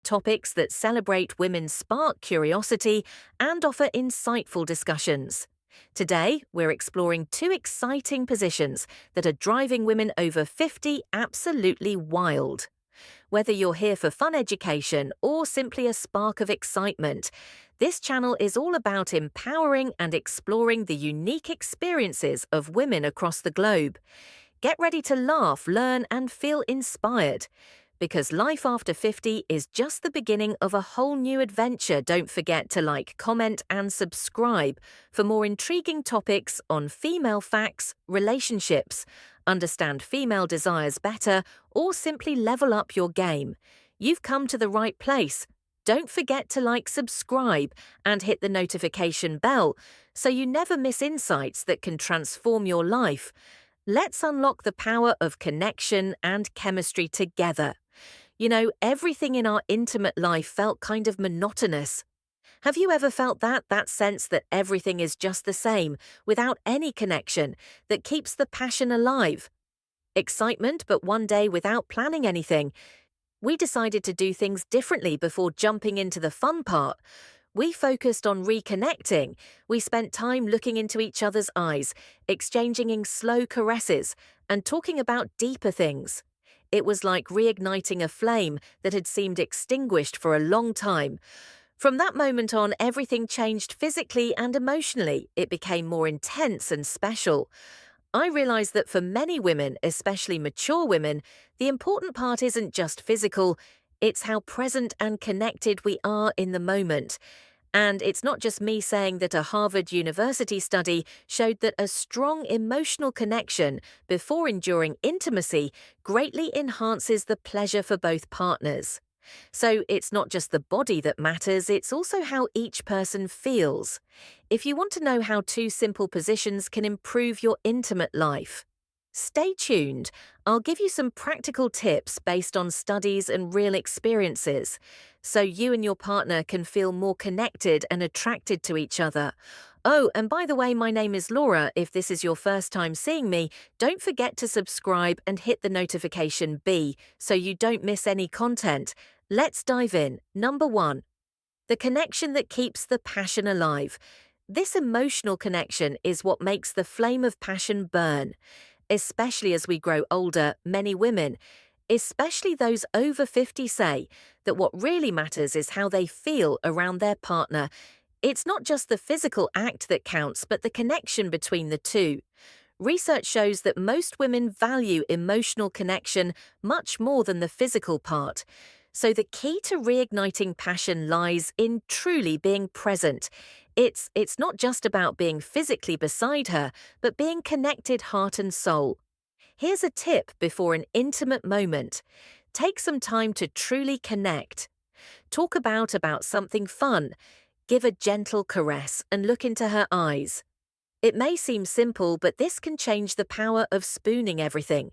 topics that celebrate women's spark curiosity and offer insightful discussions. Today, we're exploring two exciting positions that are driving women over 50 absolutely wild. Whether you're here for fun education or simply a spark of excitement, this channel is all about empowering and exploring the unique experiences of women across the globe. Get ready to laugh, learn, and feel inspired. Because life after 50 is just the beginning of a whole new adventure. Don't forget to like, comment, and subscribe for more intriguing topics on female facts, relationships, understand female desires better, or simply level up your game. You've come to the right place. Don't forget to like, subscribe, and hit the notification bell so you never miss insights that can transform your life. Let's unlock the power of connection and chemistry together. You know, everything in our intimate life felt kind of monotonous. Have you ever felt that sense that everything is just the same, without any connection, that keeps the passion alive? Excitement, but one day without planning anything. We decided to do things differently before jumping into the fun part. We focused on reconnecting. We spent time looking into each other's eyes, exchanging slow caresses, and talking about deeper things. It was like reigniting a flame that had seemed extinguished for a long time. From that moment on, everything changed physically and emotionally. It became more intense and special. I realized that for many women, especially mature women, the important part isn't just physical, it's how present and connected we are in the moment. And it's not just me saying that a Harvard University study showed that a strong emotional connection before enduring intimacy greatly enhances the pleasure for both partners. So it's not just the body that matters, it's also how each person feels. If you want to know how two simple positions can improve your intimate life, stay tuned. I'll give you some practical tips based on studies and real experiences, so you and your partner can feel more connected and attracted to each other. Oh, and by the way, my name is Laura. If this is your first time seeing me, don't forget to subscribe and hit the notification bell so you don't miss any content. Let's dive in. Number 1. The connection that keeps the passion alive. This emotional connection is what makes the flame of passion burn. Especially as we grow older, many women, especially those over 50, say that what really matters is how they feel around their partner. It's not just the physical act that counts, but the connection between the two. Research shows that most women value emotional connection much more than the physical part. So the key to reigniting passion lies in truly being present. It's not just about being physically beside her, but being connected heart and soul. Here's a tip before an intimate moment. Take some time to truly connect. Talk about something fun. Give a gentle caress and look into her eyes. It may seem simple, but this can change the power of spooning everything.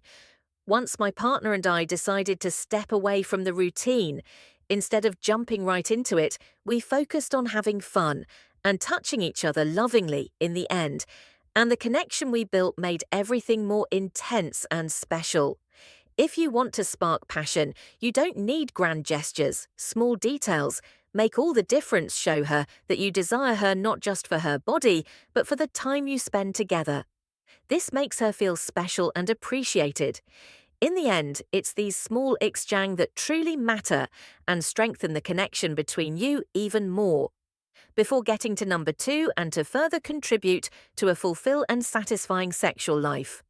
Once my partner and I decided to step away from the routine. Instead of jumping right into it, we focused on having fun and touching each other lovingly in the end. And the connection we built made everything more intense and special. If you want to spark passion, you don't need grand gestures, small details. Make all the difference. Show her that you desire her not just for her body, but for the time you spend together. This makes her feel special and appreciated. In the end, it's these small exchanges that truly matter and strengthen the connection between you even more. Before getting to number 2 and to further contribute to a fulfilled and satisfying sexual life,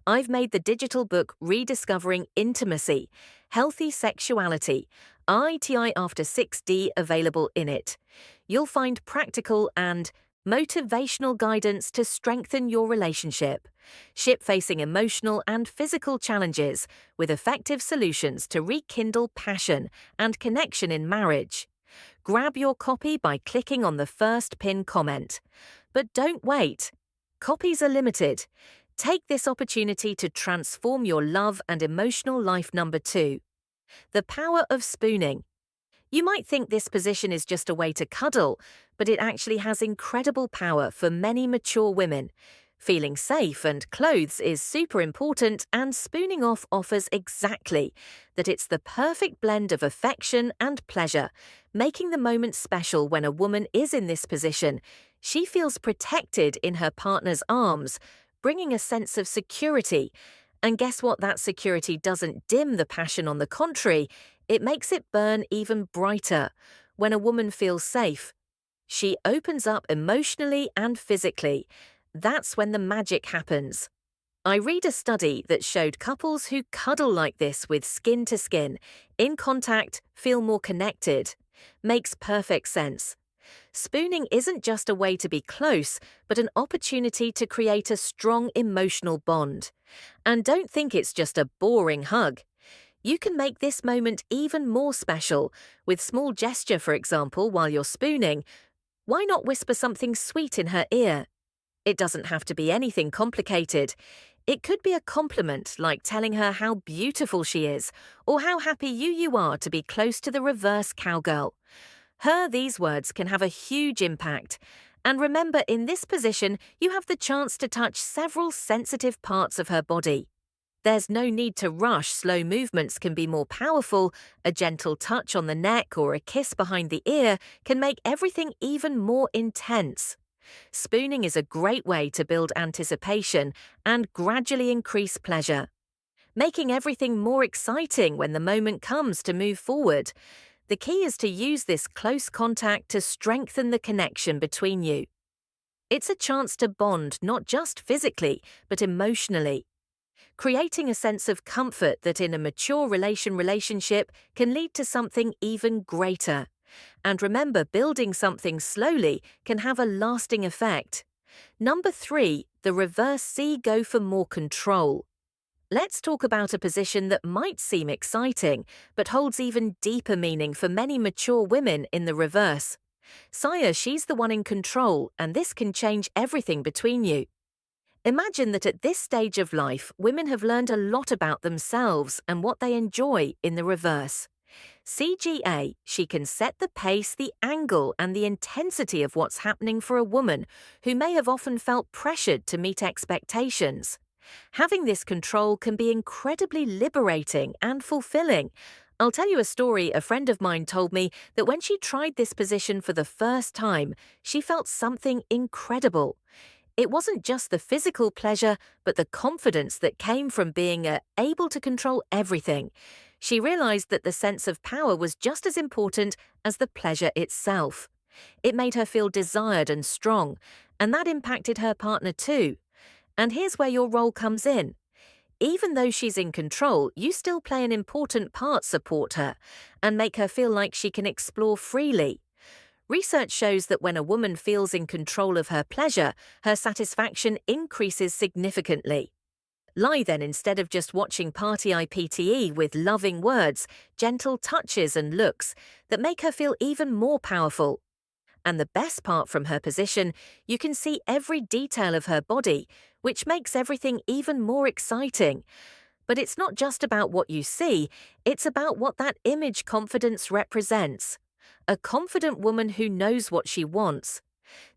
I've made the digital book Rediscovering Intimacy, Healthy Sexuality, ITI After 6D available in it. You'll find practical and motivational guidance to strengthen your relationship, ship-facing emotional and physical challenges with effective solutions to rekindle passion and connection in marriage. Grab your copy by clicking on the first pinned comment. But don't wait. Copies are limited. Take this opportunity to transform your love and emotional life. Number 2. The power of spooning. You might think this position is just a way to cuddle, but it actually has incredible power for many mature women. Feeling safe and clothes is super important, and spooning off offers exactly that. It's the perfect blend of affection and pleasure, making the moment special. When a woman is in this position, she feels protected in her partner's arms, bringing a sense of security. And guess what? That security doesn't dim the passion. On the contrary, it makes it burn even brighter. When a woman feels safe, she opens up emotionally and physically. That's when the magic happens. I read a study that showed couples who cuddle like this, with skin to skin, in contact, feel more connected. Makes perfect sense. Spooning isn't just a way to be close, but an opportunity to create a strong emotional bond. And don't think it's just a boring hug. You can make this moment even more special with small gesture. For example, while you're spooning, why not whisper something sweet in her ear? It doesn't have to be anything complicated. It could be a compliment, like telling her how beautiful she is, or how happy you are to be close to the reverse cowgirl. These words can have a huge impact. And remember, in this position, you have the chance to touch several sensitive parts of her body. There's no need to rush. Slow movements can be more powerful. A gentle touch on the neck or a kiss behind the ear can make everything even more intense. Spooning is a great way to build anticipation and gradually increase pleasure, making everything more exciting when the moment comes to move forward. The key is to use this close contact to strengthen the connection between you. It's a chance to bond not just physically, but emotionally, creating a sense of comfort that in a mature relationship can lead to something even greater. And remember, building something slowly can have a lasting effect. Number 3, the reverse C. Go for more control. Let's talk about a position that might seem exciting, but holds even deeper meaning for many mature women in the reverse. She's the one in control, and this can change everything between you. Imagine that at this stage of life, women have learned a lot about themselves and what they enjoy in the reverse. CGA, she can set the pace, the angle, and the intensity of what's happening for a woman who may have often felt pressured to meet expectations. Having this control can be incredibly liberating and fulfilling. I'll tell you a story. A friend of mine told me that when she tried this position for the first time, she felt something incredible. It wasn't just the physical pleasure, but the confidence that came from being able to control everything. She realized that the sense of power was just as important as the pleasure itself. It made her feel desired and strong, and that impacted her partner too. And here's where your role comes in. Even though she's in control, you still play an important part. Support her and make her feel like she can explore freely. Research shows that when a woman feels in control of her pleasure, her satisfaction increases significantly. Lie then, instead of just watching party IPTE, with loving words, gentle touches and looks that make her feel even more powerful. And the best part, from her position, you can see every detail of her body, which makes everything even more exciting. But it's not just about what you see, it's about what that image confidence represents. A confident woman who knows what she wants.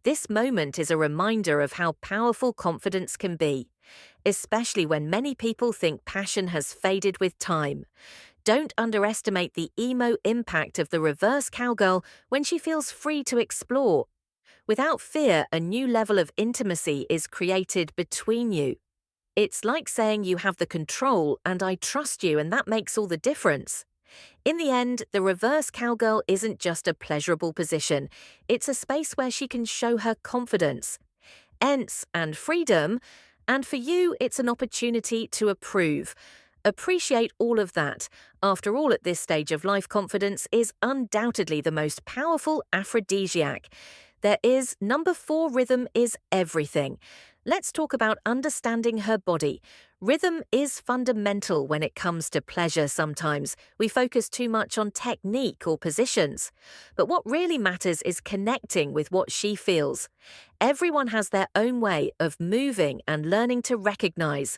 This moment is a reminder of how powerful confidence can be, especially when many people think passion has faded with time. Don't underestimate the emo impact of the reverse cowgirl when she feels free to explore. Without fear, a new level of intimacy is created between you. It's like saying you have the control and I trust you, and that makes all the difference. In the end, the reverse cowgirl isn't just a pleasurable position. It's a space where she can show her confidence, and freedom. And for you, it's an opportunity to appreciate all of that. After all, at this stage of life, confidence is undoubtedly the most powerful aphrodisiac there is. Number 4, rhythm is everything. Let's talk about understanding her body. Rhythm is fundamental when it comes to pleasure. Sometimes we focus too much on technique or positions, but what really matters is connecting with what she feels. Everyone has their own way of moving, and learning to recognize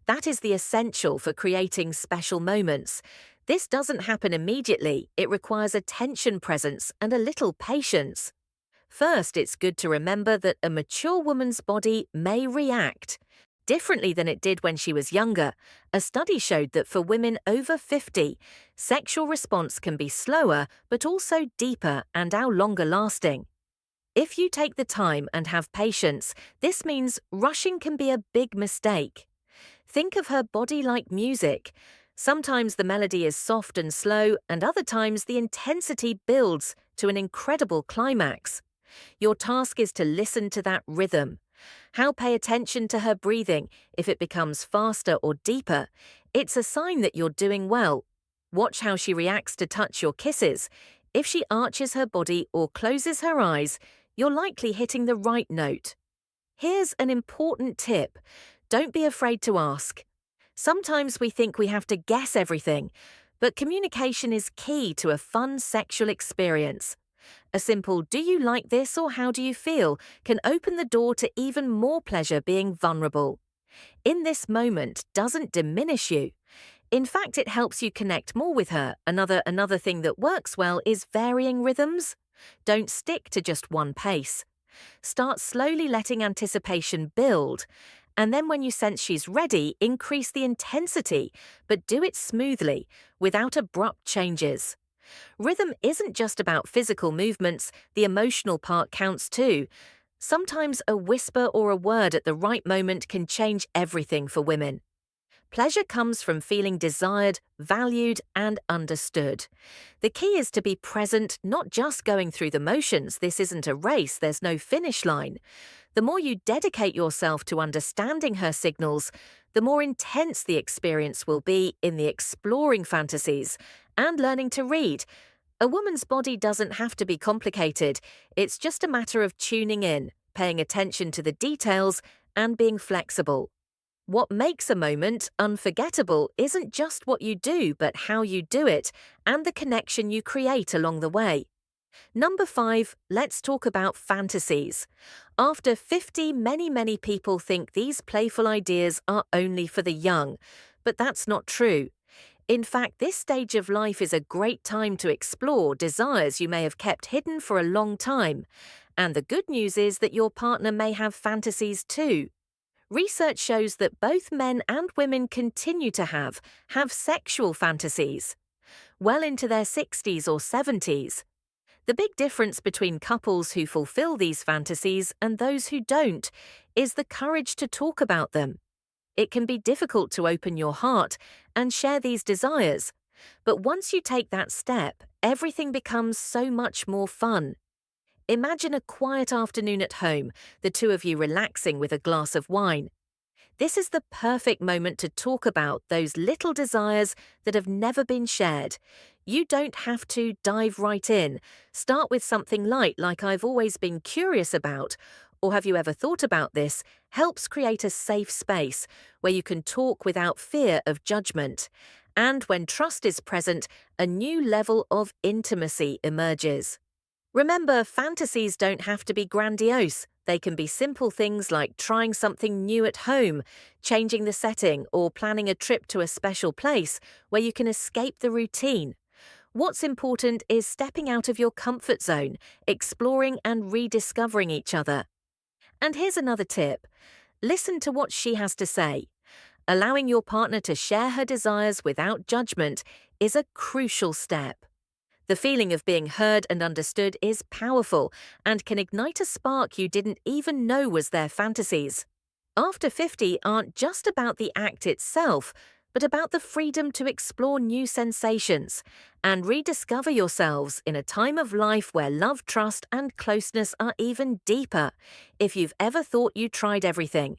that is the essential for creating special moments. This doesn't happen immediately. It requires attention, presence, and a little patience. First, it's good to remember that a mature woman's body may react differently than it did when she was younger. A study showed that for women over 50, sexual response can be slower but also deeper and longer lasting. If you take the time and have patience, this means rushing can be a big mistake. Think of her body like music. Sometimes the melody is soft and slow, and other times the intensity builds to an incredible climax. Your task is to listen to that rhythm. How pay attention to her breathing. If it becomes faster or deeper, it's a sign that you're doing well. Watch how she reacts to touch or kisses. If she arches her body or closes her eyes, you're likely hitting the right note. Here's an important tip. Don't be afraid to ask. Sometimes we think we have to guess everything, but communication is key to a fun sexual experience. A simple "do you like this" or "how do you feel" can open the door to even more pleasure. Being vulnerable in this moment doesn't diminish you. In fact, it helps you connect more with her. Another thing that works well is varying rhythms. Don't stick to just one pace. Start slowly, letting anticipation build. And then when you sense she's ready, increase the intensity, but do it smoothly, without abrupt changes. Rhythm isn't just about physical movements, the emotional part counts too. Sometimes a whisper or a word at the right moment can change everything for women. Pleasure comes from feeling desired, valued, and understood. The key is to be present, not just going through the motions. This isn't a race, there's no finish line. The more you dedicate yourself to understanding her signals, the more intense the experience will be in the exploring fantasies and learning to read. A woman's body doesn't have to be complicated. It's just a matter of tuning in, paying attention to the details, and being flexible. What makes a moment unforgettable isn't just what you do, but how you do it and the connection you create along the way. Number 5, let's talk about fantasies. After 50, many people think these playful ideas are only for the young, but that's not true. In fact, this stage of life is a great time to explore desires you may have kept hidden for a long time. And the good news is that your partner may have fantasies too. Research shows that both men and women continue to have sexual fantasies well into their 60s or 70s. The big difference between couples who fulfill these fantasies and those who don't is the courage to talk about them. It can be difficult to open your heart and share these desires, but once you take that step, everything becomes so much more fun. Imagine a quiet afternoon at home, the two of you relaxing with a glass of wine. This is the perfect moment to talk about those little desires that have never been shared. You don't have to dive right in. Start with something light, like "I've always been curious about," or "Have you ever thought about this?" Helps create a safe space where you can talk without fear of judgment. And when trust is present, a new level of intimacy emerges. Remember, fantasies don't have to be grandiose. They can be simple things like trying something new at home, changing the setting, or planning a trip to a special place where you can escape the routine. What's important is stepping out of your comfort zone, exploring and rediscovering each other. And here's another tip. Listen to what she has to say. Allowing your partner to share her desires without judgment is a crucial step. The feeling of being heard and understood is powerful and can ignite a spark you didn't even know was their fantasies. After 50 aren't just about the act itself, but about the freedom to explore new sensations and rediscover yourselves in a time of life where love, trust, and closeness are even deeper. If you've ever thought you tried everything,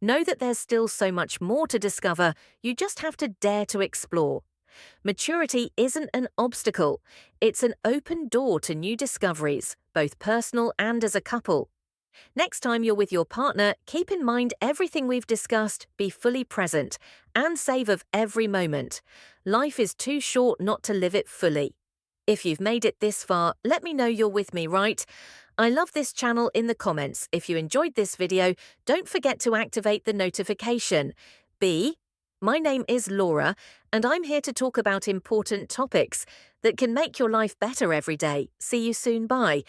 know that there's still so much more to discover. You just have to dare to explore. Maturity isn't an obstacle. It's an open door to new discoveries, both personal and as a couple. Next time you're with your partner, keep in mind everything we've discussed, be fully present, and savor every moment. Life is too short not to live it fully. If you've made it this far, let me know you're with me, right? I love this channel in the comments. If you enjoyed this video, don't forget to activate the notification. My name is Laura, and I'm here to talk about important topics that can make your life better every day. See you soon. Bye.